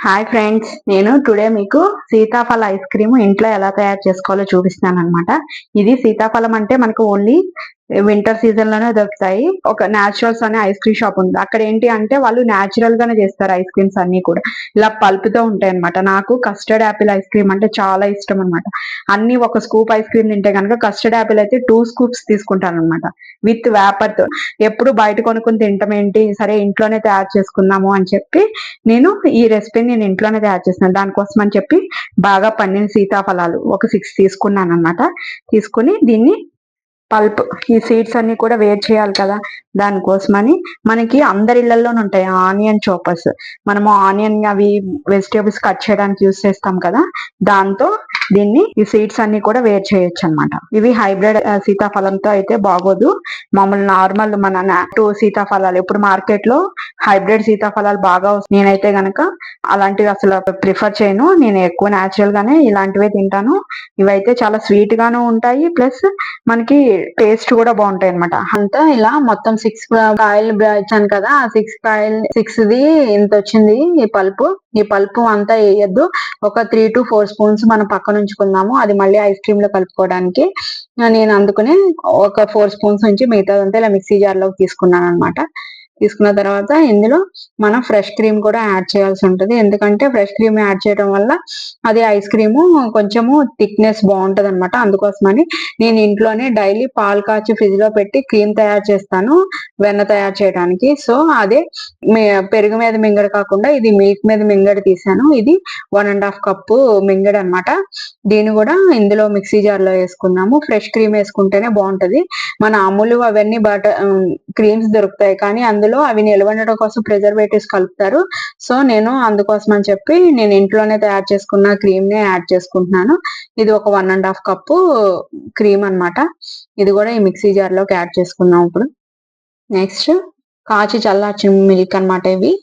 Hi friends, నేను today మీకు సీతాఫల ice cream ఇంట్లో ఎలా తయారు చేసుకోవాలో చూపిస్తాను అనమాట. ఇది సీతాఫలం అంటే మనకు ఓన్లీ వింటర్ సీజన్ లోనే దొరుకుతాయి. ఒక న్యాచురల్స్ అనే ఐస్ క్రీమ్ షాప్ ఉంది. అక్కడ ఏంటి అంటే వాళ్ళు న్యాచురల్ గానే చేస్తారు ఐస్ క్రీమ్స్ అన్ని కూడా. ఇలా పల్పుతో ఉంటాయి అనమాట. నాకు కస్టర్డ్ యాపిల్ ఐస్ క్రీమ్ అంటే చాలా ఇష్టం అనమాట. అన్ని ఒక స్కూప్ ఐస్ క్రీమ్ తింటే కనుక కస్టర్డ్ యాపిల్ అయితే 2 స్కూప్స్ తీసుకుంటాను అనమాట, విత్ వేపర్ తో. ఎప్పుడు బయట కొనుక్కుని తింటాం ఏంటి, సరే ఇంట్లోనే తయారు చేసుకుందాము అని చెప్పి నేను ఈ రెసిపీని ఇంట్లోనే తయారు చేస్తున్నాను. దానికోసం అని చెప్పి బాగా పండిన సీతాఫలాలు ఒక 6 తీసుకున్నాను అనమాట. తీసుకుని దీన్ని పల్ప్, ఈ సీడ్స్ అన్ని కూడా వేరు చేయాలి కదా, దానికోసమని మనకి అందరి ఇళ్లలోనే ఉంటాయి ఆనియన్ చాపర్స్. మనము ఆనియన్ అవి వెజిటేబుల్స్ కట్ చేయడానికి యూస్ చేస్తాం కదా, దాంతో దీన్ని ఈ సీడ్స్ అన్ని కూడా వేరు చేయొచ్చు అనమాట. ఇవి హైబ్రిడ్ సీతాఫలంతో అయితే బాగోదు. మామూలు నార్మల్ మన నాటు సీతాఫలాలు, ఇప్పుడు మార్కెట్ లో హైబ్రిడ్ సీతాఫలాలు బాగా వస్తాయి. నేనైతే గనక అలాంటివి అసలు ప్రిఫర్ చేయను. నేను ఎక్కువ న్యాచురల్ గానే ఇలాంటివే తింటాను. ఇవైతే చాలా స్వీట్ గాను ఉంటాయి, ప్లస్ మనకి టేస్ట్ కూడా బాగుంటాయి అనమాట. అంతా ఇలా మొత్తం 6 కాయలు ఇచ్చాను కదా, ఆ 6 ది ఇంత వచ్చింది ఈ పల్పు. ఈ పల్పు అంతా వేయద్దు, ఒక 3 to 4 స్పూన్స్ మనం పక్కన ఉంచుకుందాము, అది మళ్ళీ ఐస్ క్రీమ్ లో కలుపుకోవడానికి. నేను అందుకునే ఒక 4 స్పూన్స్ నుంచి మిగతాదంతా ఇలా మిక్సీ జార్ లోకి తీసుకున్నాను అనమాట. తీసుకున్న తర్వాత ఇందులో మనం ఫ్రెష్ క్రీమ్ కూడా యాడ్ చేయాల్సి ఉంటుంది. ఎందుకంటే ఫ్రెష్ క్రీమ్ యాడ్ చేయడం వల్ల అది ఐస్ క్రీము కొంచెము థిక్నెస్ బాగుంటది అనమాట. అందుకోసమని నేను ఇంట్లోనే డైలీ పాలు కాచి ఫ్రిడ్జ్ లో పెట్టి క్రీమ్ తయారు చేస్తాను వెన్న తయారు చేయడానికి. సో అదే పెరుగు మీద మింగడ కాకుండా ఇది మిల్క్ మీద మింగడ తీసాను. ఇది 1.5 కప్పు మింగడ అనమాట. దీన్ని కూడా ఇందులో మిక్సీ జార్ లో వేసుకుందాము. ఫ్రెష్ క్రీమ్ వేసుకుంటేనే బాగుంటది. మన అమూల్ అవన్నీ క్రీమ్స్ దొరుకుతాయి, కానీ అందులో అవి నిలబడడం కోసం ప్రిజర్వేటివ్స్ కలుపుతారు. సో నేను అందుకోసం అని చెప్పి నేను ఇంట్లోనే తయారు చేసుకున్న క్రీమ్ నే యాడ్ చేసుకుంటున్నాను. ఇది ఒక 1.5 కప్పు క్రీమ్ అనమాట. ఇది కూడా ఈ మిక్సీ జార్ లోకి యాడ్ చేసుకుందాం ఇప్పుడు. నెక్స్ట్ కాచి చల్లార్చిన మిల్క్ అనమాట. ఇవి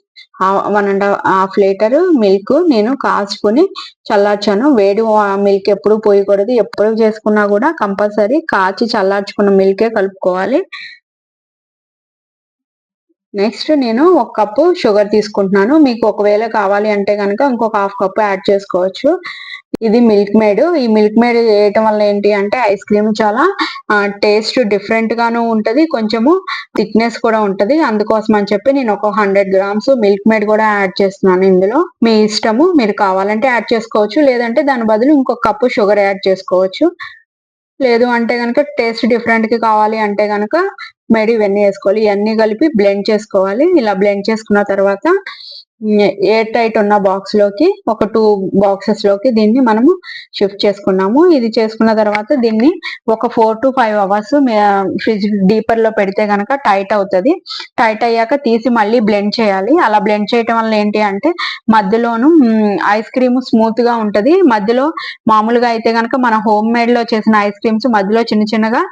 1.5 లీటర్ మిల్క్ నేను కాచుకుని చల్లార్చాను. వేడి మిల్క్ ఎప్పుడు పోయకూడదు. ఎప్పుడు చేసుకున్నా కూడా కంపల్సరీ కాచి చల్లార్చుకున్న మిల్కే కలుపుకోవాలి. నెక్స్ట్ నేను 1 కప్పు షుగర్ తీసుకుంటున్నాను. మీకు ఒకవేళ కావాలి అంటే కనుక ఇంకొక 1/2 కప్పు యాడ్ చేసుకోవచ్చు. ఇది మిల్క్ మేడ్. ఈ మిల్క్ మేడ్ వేయటం వల్ల ఏంటి అంటే ఐస్ క్రీమ్ చాలా టేస్ట్ డిఫరెంట్ గాను ఉంటది, కొంచెము థిక్నెస్ కూడా ఉంటది. అందుకోసం అని చెప్పి నేను ఒక 100 గ్రామ్స్ మిల్క్ మేడ్ కూడా యాడ్ చేస్తున్నాను. ఇందులో మీ ఇష్టము, మీరు కావాలంటే యాడ్ చేసుకోవచ్చు, లేదంటే దాని బదులు ఇంకొక కప్పు షుగర్ యాడ్ చేసుకోవచ్చు. లేదు అంటే కనుక టేస్ట్ డిఫరెంట్ కి కావాలి అంటే కనుక మేడి ఇవన్నీ వేసుకోవాలి. ఇవన్నీ కలిపి బ్లెండ్ చేసుకోవాలి. ఇలా బ్లెండ్ చేసుకున్న తర్వాత ఎయిర్ టైట్ ఉన్న బాక్స్ లోకి, ఒక 2 బాక్సెస్ లోకి దీన్ని మనము షిఫ్ట్ చేసుకున్నాము. ఇది చేసుకున్న తర్వాత దీన్ని ఒక 4 to 5 అవర్స్ ఫ్రిడ్జ్ డీపర్ లో పెడితే గనక టైట్ అవుతుంది. టైట్ అయ్యాక తీసి మళ్ళీ బ్లెండ్ చేయాలి. అలా బ్లెండ్ చేయటం వల్ల ఏంటి అంటే మధ్యలోను ఐస్ క్రీమ్ స్మూత్ గా ఉంటది. మధ్యలో మామూలుగా అయితే గనక మన హోమ్ మేడ్ లో చేసిన ఐస్ క్రీమ్స్ మధ్యలో చిన్న చిన్నగా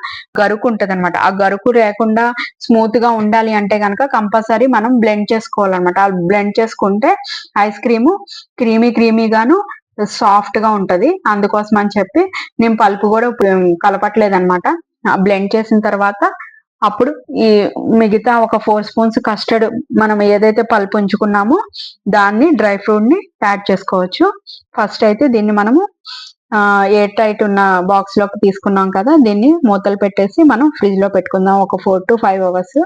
గరుకు ఉంటది అనమాట. ఆ గరుకు లేకుండా స్మూత్ గా ఉండాలి అంటే గనక కంపల్సరీ మనం బ్లెండ్ చేసుకోవాలన్నమాట. ఆ బ్లెండ్ చేసుకుంటే ఐస్ క్రీము క్రీమీగాను సాఫ్ట్ గా ఉంటది. అందుకోసం అని చెప్పి నేను పల్పు కూడా కలపట్లేదు అనమాట. బ్లెండ్ చేసిన తర్వాత అప్పుడు ఈ మిగతా ఒక 4 స్పూన్స్ కస్టర్డ్ మనం ఏదైతే పల్పు ఉంచుకున్నామో దాన్ని డ్రై ఫ్రూట్ ని యాడ్ చేసుకోవచ్చు. ఫస్ట్ అయితే దీన్ని మనము ఎయిర్ టైట్ ఉన్న బాక్స్ లోకి తీసుకున్నాం కదా, దీన్ని మూతలు పెట్టేసి మనం ఫ్రిడ్జ్ లో పెట్టుకుందాం ఒక 4 to 5 అవర్స్.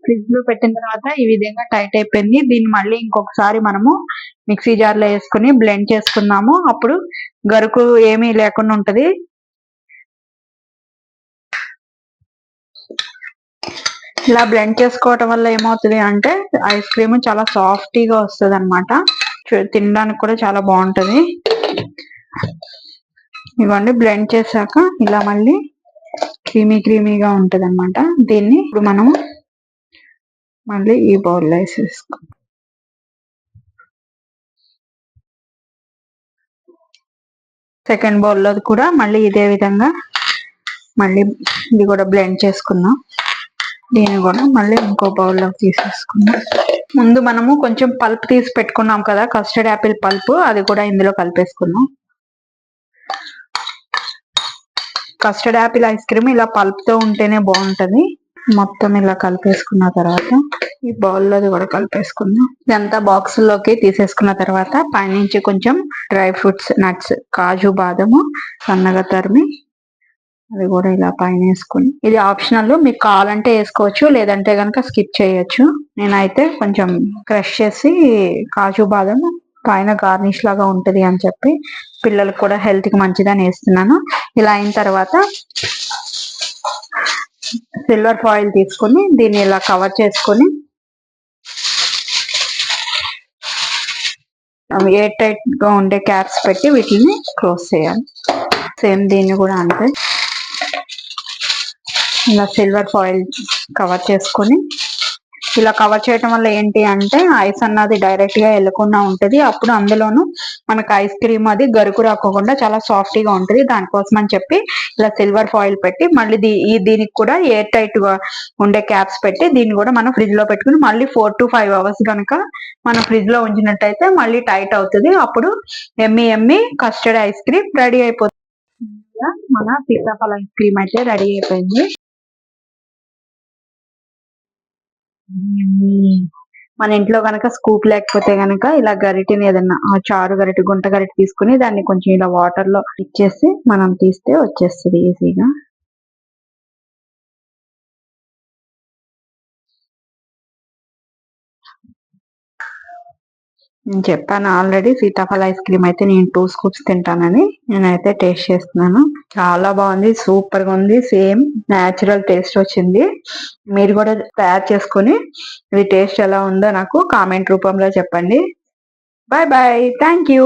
ఫ్రిడ్జ్ లో పెట్టిన తర్వాత ఈ విధంగా టైట్ అయిపోయింది. దీన్ని మళ్ళీ ఇంకొకసారి మనము మిక్సీ జార్ లో వేసుకుని బ్లెండ్ చేసుకున్నాము. అప్పుడు గరుకు ఏమీ లేకుండా ఉంటది. ఇలా బ్లెండ్ చేసుకోవటం వల్ల ఏమవుతుంది అంటే ఐస్ క్రీమ్ చాలా సాఫ్టీగా వస్తుంది అనమాట. తినడానికి కూడా చాలా బాగుంటది. ఇవన్నీ బ్లెండ్ చేశాక ఇలా మళ్ళీ క్రీమీగా ఉంటది అనమాట. దీన్ని ఇప్పుడు మనము మళ్ళీ ఈ బౌల్లో వేసేసుకో. సెకండ్ బౌల్లో కూడా మళ్ళీ ఇదే విధంగా మళ్ళీ ఇది కూడా బ్లెండ్ చేసుకుందాం. దీన్ని కూడా మళ్ళీ ఇంకో బౌల్లోకి తీసేసుకుందాం. ముందు మనము కొంచెం పల్ప్ తీసి పెట్టుకున్నాం కదా, కస్టర్డ్ యాపిల్ పల్ప్, అది కూడా ఇందులో కలిపేసుకుందాం. కస్టర్డ్ యాపిల్ ఐస్ క్రీమ్ ఇలా పల్ప్ తో ఉంటేనే బాగుంటది. మొత్తం ఇలా కలిపేసుకున్న తర్వాత ఈ బౌల్లోది కూడా కలిపేసుకుందాం. ఇదంతా బాక్స్ లోకి తీసేసుకున్న తర్వాత పైనుంచి కొంచెం డ్రై ఫ్రూట్స్ నట్స్ కాజు బాదము సన్నగా తరిమి అది కూడా ఇలా పైన వేసుకుని, ఇది ఆప్షనల్, మీకు కావాలంటే వేసుకోవచ్చు లేదంటే కనుక స్కిప్ చేయొచ్చు. నేనైతే కొంచెం క్రష్ చేసి కాజు బాదం పైన గార్నిష్ లాగా ఉంటది అని చెప్పి పిల్లలకు కూడా హెల్త్ కి మంచిదని వేస్తున్నాను. ఇలా అయిన తర్వాత సిల్వర్ ఫాయిల్ తీసుకొని దీన్ని ఇలా కవర్ చేసుకొని ఎయిర్ టైట్ గా ఉండే క్యాప్స్ పెట్టి వీటిని క్లోజ్ చేయాలి. సేమ్ దీన్ని కూడా అంతే ఇలా సిల్వర్ ఫాయిల్ కవర్ చేసుకొని, ఇలా కవర్ చేయటం వల్ల ఏంటి అంటే ఐస్ అన్నది డైరెక్ట్ గా వెళ్ళకుండా ఉంటది. అప్పుడు అందులోను మనకు ఐస్ క్రీమ్ అది గరుకు రాకోకుండా చాలా సాఫ్ట్ గా ఉంటది. దానికోసం అని చెప్పి ఇలా సిల్వర్ ఫాయిల్ పెట్టి మళ్ళీ దీనికి కూడా ఎయిర్ టైట్ గా ఉండే క్యాప్స్ పెట్టి దీన్ని కూడా మనం ఫ్రిడ్జ్ లో పెట్టుకుని మళ్ళీ 4 to 5 hours కనుక మనం ఫ్రిడ్జ్ లో ఉంచినట్టయితే మళ్ళీ టైట్ అవుతుంది. అప్పుడు ఎమ్మి కస్టర్డ్ ఐస్ క్రీమ్ రెడీ అయిపోతుంది. మన సీతాఫల ఐస్ క్రీమ్ అయితే రెడీ అయిపోయింది. మన ఇంట్లో గనక స్కూప్ లేకపోతే గనక ఇలా గరిటెని ఏదన్నా చారు గరిటె గుంట గరిటె తీసుకుని దాన్ని కొంచెం ఇలా వాటర్ లో ఇచ్చేసి మనం తీస్తే వచ్చేస్తుంది ఈజీగా. నేను చెప్పాను ఆల్రెడీ సీతాఫల ఐస్ క్రీమ్ అయితే నేను 2 scoops తింటానని. నేనైతే టేస్ట్ చేస్తున్నాను, చాలా బాగుంది, సూపర్ గా ఉంది, సేమ్ న్యాచురల్ టేస్ట్ వచ్చింది. మీరు కూడా తయారు చేసుకొని ఇది టేస్ట్ ఎలా ఉందో నాకు కామెంట్ రూపంలో చెప్పండి. Bye bye, thank you.